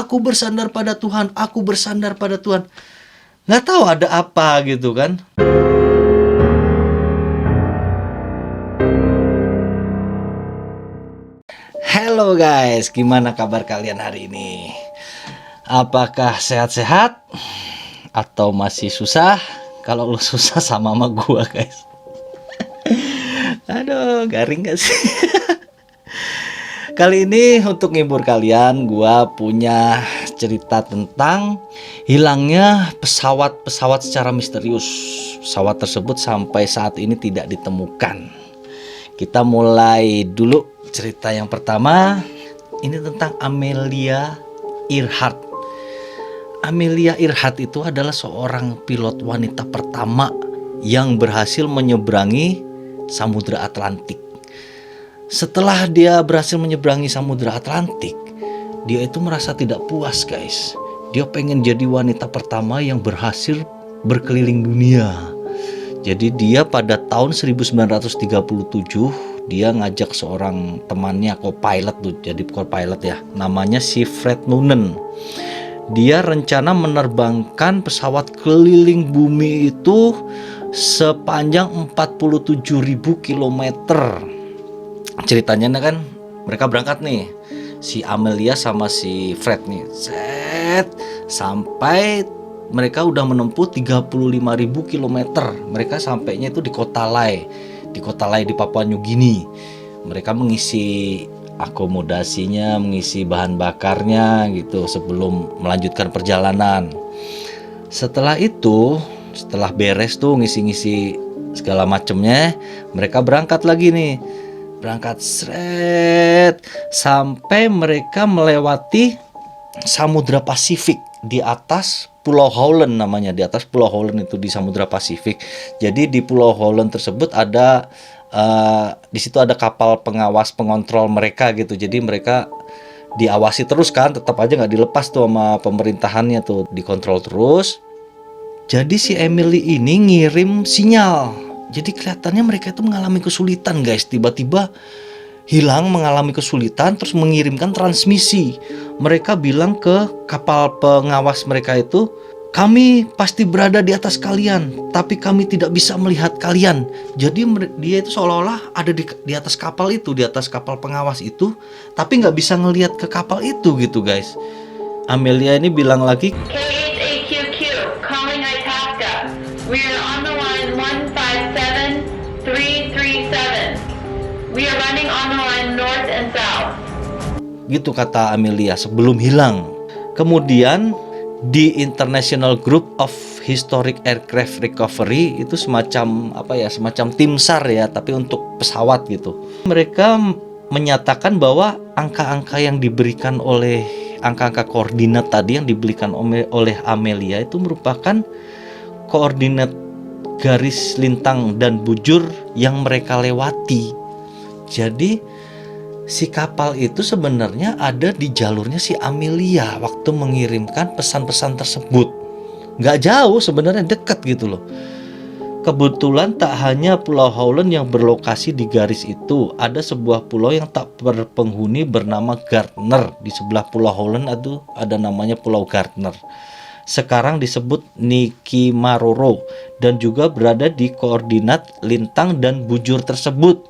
aku bersandar pada Tuhan, aku bersandar pada Tuhan. Nggak tahu ada apa gitu kan. Halo guys, gimana kabar kalian hari ini? Apakah sehat-sehat? Atau masih susah? Kalau lu susah sama gua guys. Aduh, garing gak sih? Kali ini untuk ngibur kalian, gua punya cerita tentang hilangnya pesawat secara misterius. Pesawat tersebut sampai saat ini tidak ditemukan. Kita mulai dulu cerita yang pertama. Ini tentang Amelia Earhart. Amelia Earhart itu adalah seorang pilot wanita pertama yang berhasil menyeberangi Samudra Atlantik. Setelah dia berhasil menyeberangi Samudra Atlantik, dia itu merasa tidak puas guys. Dia pengen jadi wanita pertama yang berhasil berkeliling dunia. Jadi dia pada tahun 1937 dia ngajak seorang temannya co-pilot tuh, jadi co-pilot ya, namanya si Fred Noonan. Dia rencana menerbangkan pesawat keliling bumi itu sepanjang 47.000 kilometer. Ceritanya kan mereka berangkat nih, si Amelia sama si Fred nih, sampai mereka udah menempuh 35.000 kilometer. Mereka sampainya itu di kota Lae di Papua New Guinea. Mereka mengisi akomodasinya, mengisi bahan bakarnya gitu sebelum melanjutkan perjalanan. Setelah beres tuh ngisi-ngisi segala macemnya, mereka berangkat lagi nih. Sampai mereka melewati Samudra Pasifik di atas Pulau Howland namanya. Di atas Pulau Howland itu di Samudra Pasifik. Jadi di Pulau Howland tersebut ada di situ ada kapal pengawas pengontrol mereka gitu. Jadi mereka diawasi terus kan, tetap aja nggak dilepas tuh sama pemerintahannya tuh, dikontrol terus. Jadi si Emily ini ngirim sinyal. Jadi kelihatannya mereka itu mengalami kesulitan guys. Tiba-tiba hilang, mengalami kesulitan, terus mengirimkan transmisi. Mereka bilang ke kapal pengawas mereka itu, kami pasti berada di atas kalian, tapi kami tidak bisa melihat kalian. Jadi dia itu seolah-olah ada di atas kapal itu, di atas kapal pengawas itu, tapi nggak bisa ngelihat ke kapal itu gitu guys. Amelia ini bilang lagi, KHAQQ, calling Itasca. We are on the line 157337. We are running on the line north and south. gitu kata Amelia sebelum hilang. Kemudian di International Group of Historic Aircraft Recovery itu semacam semacam tim SAR ya, tapi untuk pesawat gitu. Mereka menyatakan bahwa angka-angka yang diberikan oleh angka-angka koordinat tadi yang diberikan oleh Amelia itu merupakan koordinat garis lintang dan bujur yang mereka lewati. Jadi si kapal itu sebenarnya ada di jalurnya si Amelia waktu mengirimkan pesan-pesan tersebut. Nggak jauh sebenarnya, dekat gitu loh. Kebetulan tak hanya Pulau Howland yang berlokasi di garis itu, ada sebuah pulau yang tak berpenghuni bernama Gardner. Di sebelah Pulau Howland ada namanya Pulau Gardner. Sekarang disebut Nikimaroro dan juga berada di koordinat lintang dan bujur tersebut.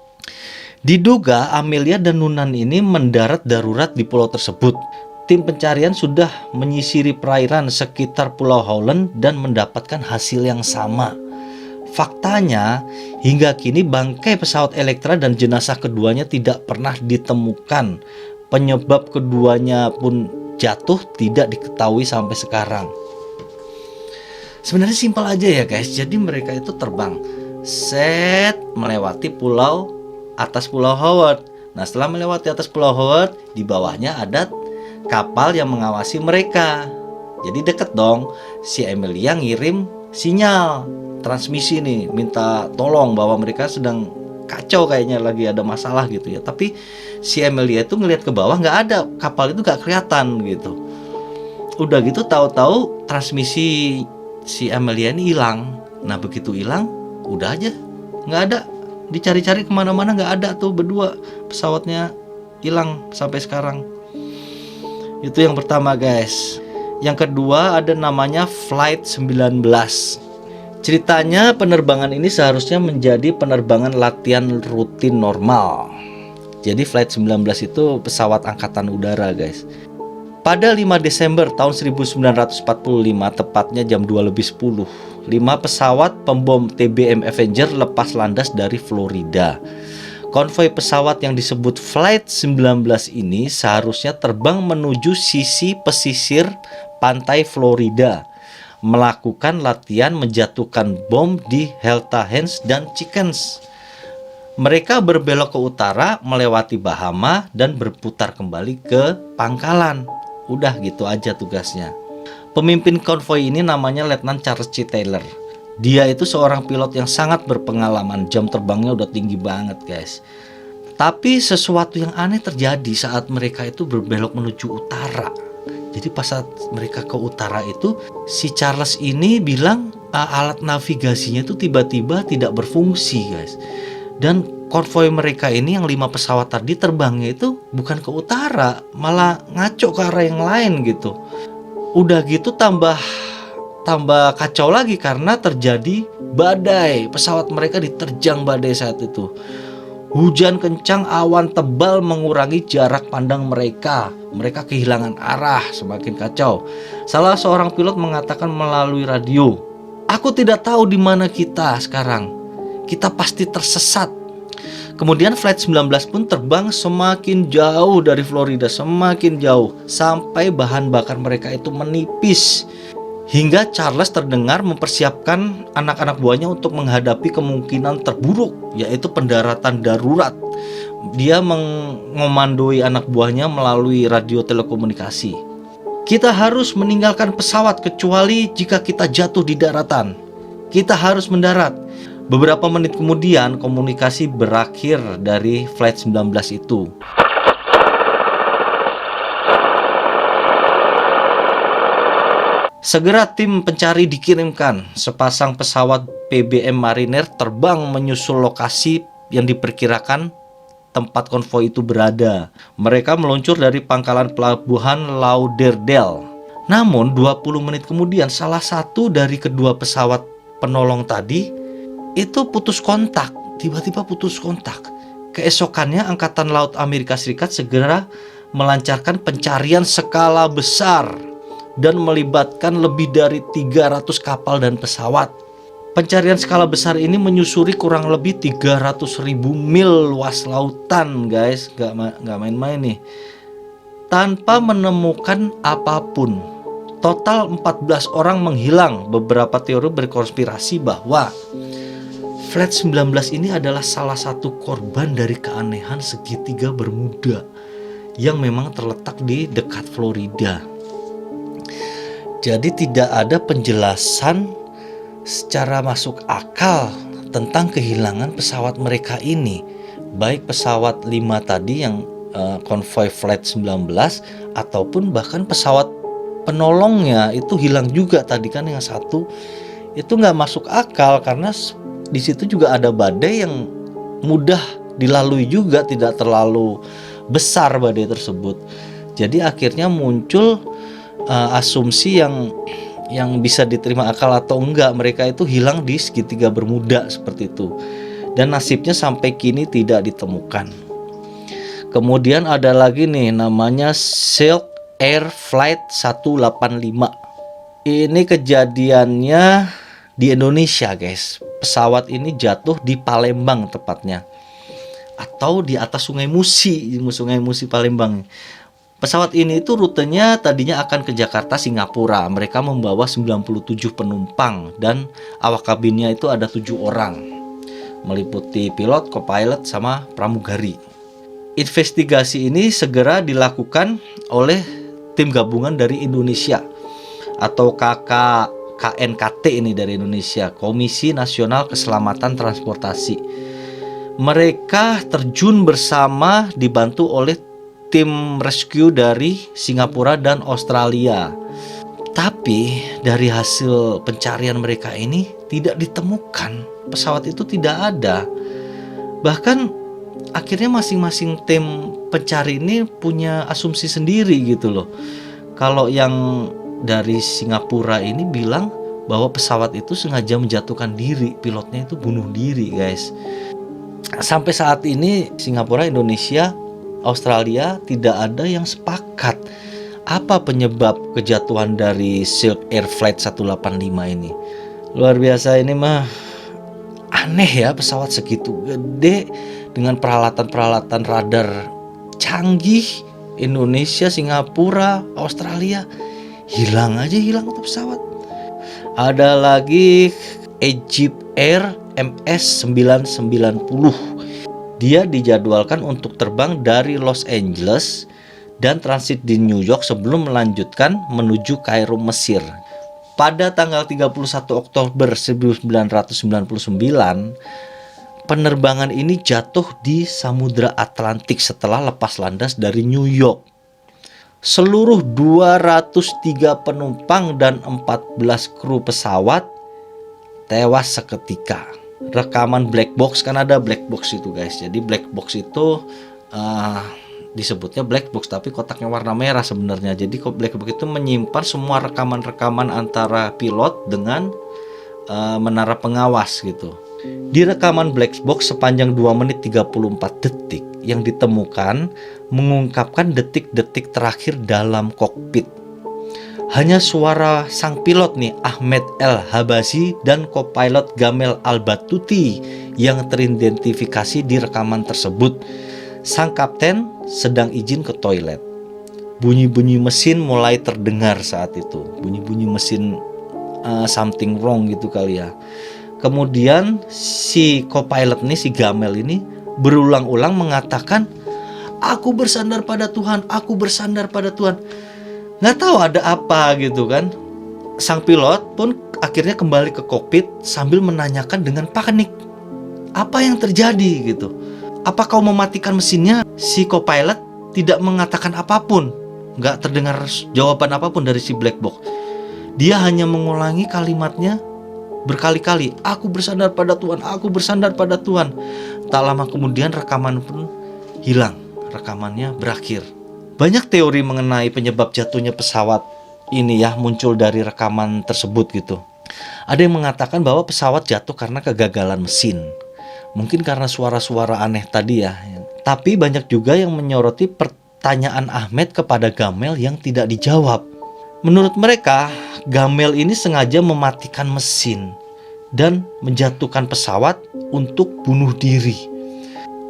Diduga Amelia dan Noonan ini mendarat darurat di pulau tersebut. Tim pencarian sudah menyisiri perairan sekitar Pulau Howland dan mendapatkan hasil yang sama. Faktanya, hingga kini bangkai pesawat Electra dan jenazah keduanya tidak pernah ditemukan. Penyebab keduanya pun jatuh tidak diketahui sampai sekarang. Sebenarnya simpel aja ya guys. Jadi mereka itu terbang melewati atas Pulau Howard. Nah, setelah melewati atas Pulau Howard, di bawahnya ada kapal yang mengawasi mereka. Jadi deket dong. Si Amelia ngirim sinyal transmisi nih, minta tolong bahwa mereka sedang kacau, kayaknya lagi ada masalah gitu ya. Tapi si Amelia itu ngelihat ke bawah, nggak ada, kapal itu nggak kelihatan gitu. Udah gitu tahu-tahu transmisi si Amelia ini hilang. Nah begitu hilang, udah aja nggak ada. Dicari-cari kemana-mana nggak ada tuh berdua, pesawatnya hilang sampai sekarang. Itu yang pertama guys. Yang kedua ada namanya Flight 19. Ceritanya penerbangan ini seharusnya menjadi penerbangan latihan rutin normal. Jadi Flight 19 itu pesawat angkatan udara guys. Pada 5 Desember tahun 1945, tepatnya jam 2:10, 5 pesawat pembom TBM Avenger lepas landas dari Florida. Konvoi pesawat yang disebut Flight 19 ini seharusnya terbang menuju sisi pesisir pantai Florida, melakukan latihan menjatuhkan bom di Delta Hens dan Chickens. Mereka berbelok ke utara melewati Bahama dan berputar kembali ke pangkalan. Udah gitu aja tugasnya. Pemimpin konvoi ini namanya Letnan Charles C. Taylor. Dia itu seorang pilot yang sangat berpengalaman, jam terbangnya udah tinggi banget guys. Tapi sesuatu yang aneh terjadi saat mereka itu berbelok menuju utara. Jadi pas saat mereka ke utara itu, si Charles ini bilang alat navigasinya itu tiba-tiba tidak berfungsi guys. Dan konvoi mereka ini yang 5 pesawat tadi terbangnya itu bukan ke utara, malah ngaco ke arah yang lain gitu. Udah gitu tambah kacau lagi karena terjadi badai. Pesawat mereka diterjang badai saat itu. Hujan kencang, awan tebal mengurangi jarak pandang mereka. Mereka kehilangan arah, semakin kacau. Salah seorang pilot mengatakan melalui radio, "Aku tidak tahu di mana kita sekarang. Kita pasti tersesat." Kemudian Flight 19 pun terbang semakin jauh dari Florida, semakin jauh, sampai bahan bakar mereka itu menipis. Hingga Charles terdengar mempersiapkan anak-anak buahnya untuk menghadapi kemungkinan terburuk, yaitu pendaratan darurat. Dia mengomandoi anak buahnya melalui radio telekomunikasi. "Kita harus meninggalkan pesawat kecuali jika kita jatuh di daratan. Kita harus mendarat." Beberapa menit kemudian komunikasi berakhir dari Flight 19 itu. Segera tim pencari dikirimkan. Sepasang pesawat PBM Mariner terbang menyusul lokasi yang diperkirakan tempat konvoi itu berada. Mereka meluncur dari pangkalan pelabuhan Lauderdale. Namun 20 menit kemudian salah satu dari kedua pesawat penolong tadi itu putus kontak. Tiba-tiba putus kontak. Keesokannya Angkatan Laut Amerika Serikat segera melancarkan pencarian skala besar dan melibatkan lebih dari 300 kapal dan pesawat. Pencarian skala besar ini menyusuri kurang lebih 300.000 mil luas lautan guys. Gak main-main nih. Tanpa menemukan apapun. Total 14 orang menghilang. Beberapa teori berkonspirasi bahwa Flight 19 ini adalah salah satu korban dari keanehan segitiga Bermuda yang memang terletak di dekat Florida. Jadi tidak ada penjelasan secara masuk akal tentang kehilangan pesawat mereka ini. Baik pesawat 5 tadi yang konvoi Flight 19 ataupun bahkan pesawat penolongnya itu hilang juga tadi kan yang satu. Itu nggak masuk akal karena di situ juga ada badai yang mudah dilalui juga, tidak terlalu besar badai tersebut. Jadi akhirnya muncul asumsi yang bisa diterima akal atau enggak, mereka itu hilang di segitiga Bermuda seperti itu. Dan nasibnya sampai kini tidak ditemukan. Kemudian ada lagi nih namanya Silk Air Flight 185. Ini kejadiannya di Indonesia guys. Pesawat ini jatuh di Palembang tepatnya, atau di atas Sungai Musi Palembang. Pesawat ini itu rutenya tadinya akan ke Jakarta, Singapura. Mereka membawa 97 penumpang dan awak kabinnya itu ada 7 orang, meliputi pilot, co-pilot, sama pramugari. Investigasi ini segera dilakukan oleh tim gabungan dari Indonesia atau KNKT ini dari Indonesia, Komisi Nasional Keselamatan Transportasi. Mereka terjun bersama dibantu oleh tim rescue dari Singapura dan Australia. Tapi dari hasil pencarian mereka ini tidak ditemukan. Pesawat itu tidak ada. Bahkan akhirnya masing-masing tim pencari ini punya asumsi sendiri gitu loh. Kalau yang dari Singapura ini bilang bahwa pesawat itu sengaja menjatuhkan diri, pilotnya itu bunuh diri guys. Sampai saat ini Singapura, Indonesia, Australia tidak ada yang sepakat apa penyebab kejatuhan dari Silk Air Flight 185 ini. Luar biasa, ini mah aneh ya, pesawat segitu gede dengan peralatan-peralatan radar canggih. Indonesia, Singapura, Australia hilang tuh pesawat. Ada lagi Egypt Air MS-990. Dia dijadwalkan untuk terbang dari Los Angeles dan transit di New York sebelum melanjutkan menuju Kairo, Mesir. Pada tanggal 31 Oktober 1999, penerbangan ini jatuh di Samudra Atlantik setelah lepas landas dari New York. Seluruh 203 penumpang dan 14 kru pesawat tewas seketika. Rekaman black box, kan ada black box itu guys. Jadi black box itu disebutnya black box tapi kotaknya warna merah sebenarnya. Jadi black box itu menyimpan semua rekaman-rekaman antara pilot dengan menara pengawas gitu. Di rekaman black box sepanjang 2 menit 34 detik yang ditemukan mengungkapkan detik-detik terakhir dalam kokpit. Hanya suara sang pilot nih, Ahmed El Habasi, dan kopilot Gamel Al Batuti yang teridentifikasi di rekaman tersebut. Sang kapten sedang izin ke toilet. Bunyi-bunyi mesin mulai terdengar saat itu. Bunyi-bunyi mesin something wrong gitu kali ya. Kemudian si kopilot nih, si Gamel ini berulang-ulang mengatakan, "Aku bersandar pada Tuhan, aku bersandar pada Tuhan." Nggak tahu ada apa gitu kan. Sang pilot pun akhirnya kembali ke kokpit sambil menanyakan dengan panik, "Apa yang terjadi?" gitu. "Apa kau mematikan mesinnya?" Si co-pilot tidak mengatakan apapun. Nggak terdengar jawaban apapun dari si black box. Dia hanya mengulangi kalimatnya berkali-kali, "Aku bersandar pada Tuhan, aku bersandar pada Tuhan." Tak lama kemudian rekaman pun hilang. Rekamannya berakhir. Banyak teori mengenai penyebab jatuhnya pesawat ini ya muncul dari rekaman tersebut gitu. Ada yang mengatakan bahwa pesawat jatuh karena kegagalan mesin. Mungkin karena suara-suara aneh tadi ya. Tapi banyak juga yang menyoroti pertanyaan Ahmed kepada Gamel yang tidak dijawab. Menurut mereka, Gamel ini sengaja mematikan mesin dan menjatuhkan pesawat untuk bunuh diri.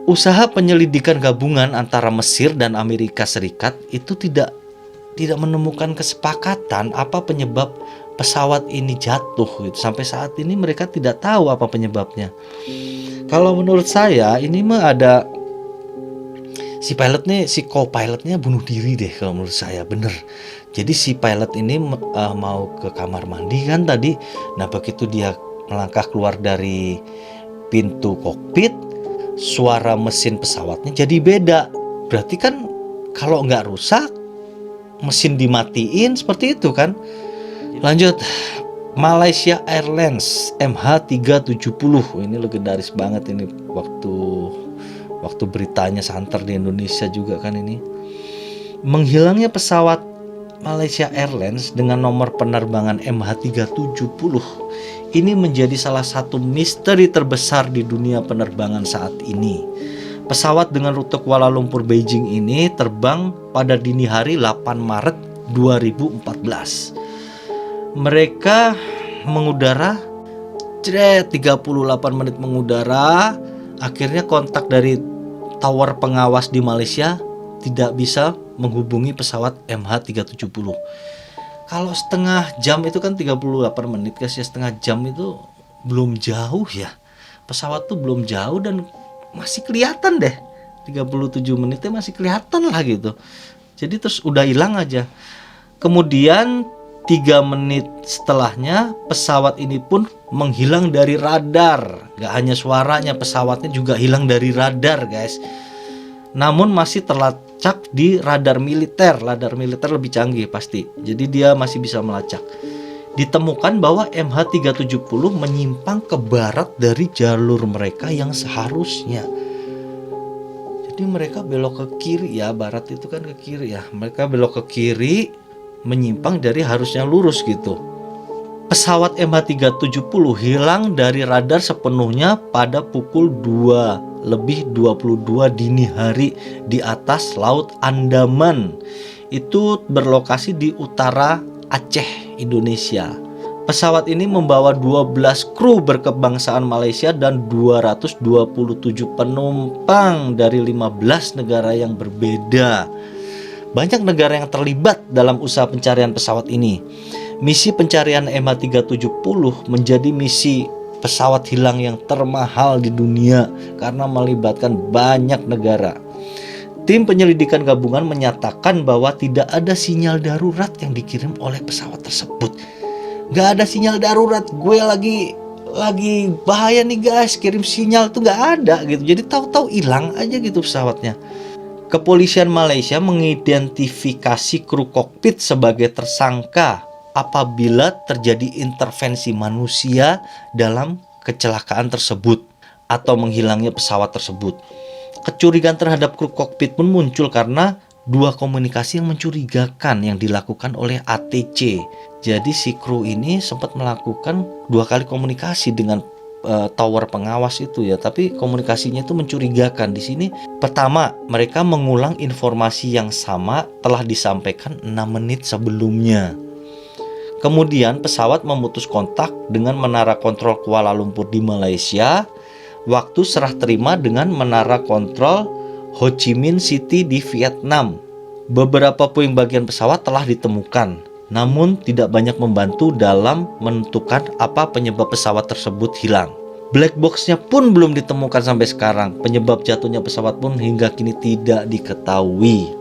Usaha penyelidikan gabungan antara Mesir dan Amerika Serikat itu tidak menemukan kesepakatan apa penyebab pesawat ini jatuh gitu. Sampai saat ini mereka tidak tahu apa penyebabnya. Kalau menurut saya ini mah ada si pilotnya, si co-pilotnya bunuh diri deh kalau menurut saya, bener. Jadi si pilot ini mau ke kamar mandi kan tadi. Nah begitu dia melangkah keluar dari pintu kokpit, suara mesin pesawatnya jadi beda. Berarti kan kalau nggak rusak, mesin dimatiin seperti itu kan. Lanjut, Malaysia Airlines MH370. Ini legendaris banget ini, waktu beritanya santer di Indonesia juga kan ini. Menghilangnya pesawat Malaysia Airlines dengan nomor penerbangan MH370 ini menjadi salah satu misteri terbesar di dunia penerbangan saat ini. Pesawat dengan rute Kuala Lumpur Beijing ini terbang pada dini hari 8 Maret 2014. Mereka mengudara 38 menit mengudara. Akhirnya kontak dari tower pengawas di Malaysia tidak bisa menghubungi pesawat MH370. Kalau setengah jam itu kan 38 menit guys ya, setengah jam itu belum jauh ya. Pesawat tuh belum jauh dan masih kelihatan deh. 37 menitnya masih kelihatan lah gitu. Jadi terus udah hilang aja. Kemudian 3 menit setelahnya pesawat ini pun menghilang dari radar. Gak hanya suaranya, pesawatnya juga hilang dari radar guys. Namun masih terlacak di radar militer. Radar militer lebih canggih pasti. Jadi dia masih bisa melacak. Ditemukan bahwa MH370 menyimpang ke barat dari jalur mereka yang seharusnya. Jadi mereka belok ke kiri ya, barat itu kan ke kiri ya. Mereka belok ke kiri, menyimpang dari harusnya lurus gitu. Pesawat MH370 hilang dari radar sepenuhnya pada pukul 2:22 dini hari di atas Laut Andaman. Itu berlokasi di utara Aceh, Indonesia. Pesawat ini membawa 12 kru berkebangsaan Malaysia dan 227 penumpang dari 15 negara yang berbeda. Banyak negara yang terlibat dalam usaha pencarian pesawat ini. Misi pencarian MH370 menjadi misi pesawat hilang yang termahal di dunia karena melibatkan banyak negara. Tim penyelidikan gabungan menyatakan bahwa tidak ada sinyal darurat yang dikirim oleh pesawat tersebut. Gak ada sinyal darurat, gue lagi bahaya nih guys, kirim sinyal tuh gak ada gitu. Jadi tahu-tahu hilang aja gitu pesawatnya. Kepolisian Malaysia mengidentifikasi kru kokpit sebagai tersangka apabila terjadi intervensi manusia dalam kecelakaan tersebut atau menghilangnya pesawat tersebut. Kecurigaan terhadap kru kokpit pun muncul karena dua komunikasi yang mencurigakan yang dilakukan oleh ATC. Jadi si kru ini sempat melakukan 2 kali komunikasi dengan tower pengawas itu ya, tapi komunikasinya itu mencurigakan. Di sini pertama, mereka mengulang informasi yang sama telah disampaikan 6 menit sebelumnya. Kemudian pesawat memutus kontak dengan menara kontrol Kuala Lumpur di Malaysia. Waktu serah terima dengan menara kontrol Ho Chi Minh City di Vietnam. Beberapa puing bagian pesawat telah ditemukan, namun tidak banyak membantu dalam menentukan apa penyebab pesawat tersebut hilang. Black box-nya pun belum ditemukan sampai sekarang. Penyebab jatuhnya pesawat pun hingga kini tidak diketahui.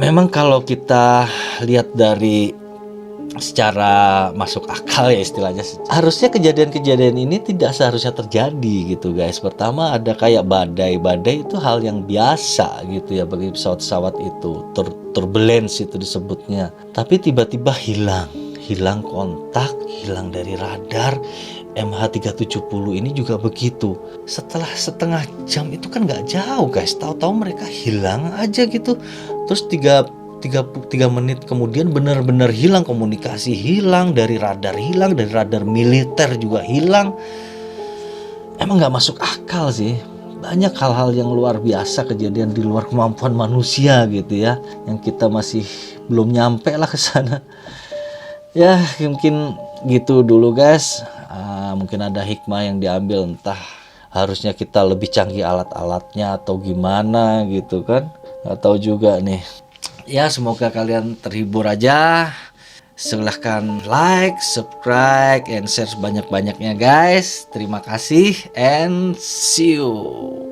Memang kalau kita lihat dari secara masuk akal ya istilahnya, harusnya kejadian-kejadian ini tidak seharusnya terjadi gitu guys. Pertama ada kayak badai itu hal yang biasa gitu ya bagi pesawat-pesawat itu, turbulence itu disebutnya. Tapi tiba-tiba hilang kontak, hilang dari radar. MH370 ini juga begitu. Setelah setengah jam itu kan nggak jauh guys, tahu-tahu mereka hilang aja gitu. Terus 3 menit kemudian benar-benar hilang, komunikasi hilang, dari radar militer juga hilang. Emang nggak masuk akal sih. Banyak hal-hal yang luar biasa kejadian di luar kemampuan manusia gitu ya, yang kita masih belum nyampe lah ke sana. Ya mungkin gitu dulu guys. Mungkin ada hikmah yang diambil, entah harusnya kita lebih canggih alat-alatnya atau gimana gitu kan. Nggak tahu juga nih. Ya semoga kalian terhibur aja. Silahkan like, subscribe, and share sebanyak-banyaknya guys. Terima kasih and see you.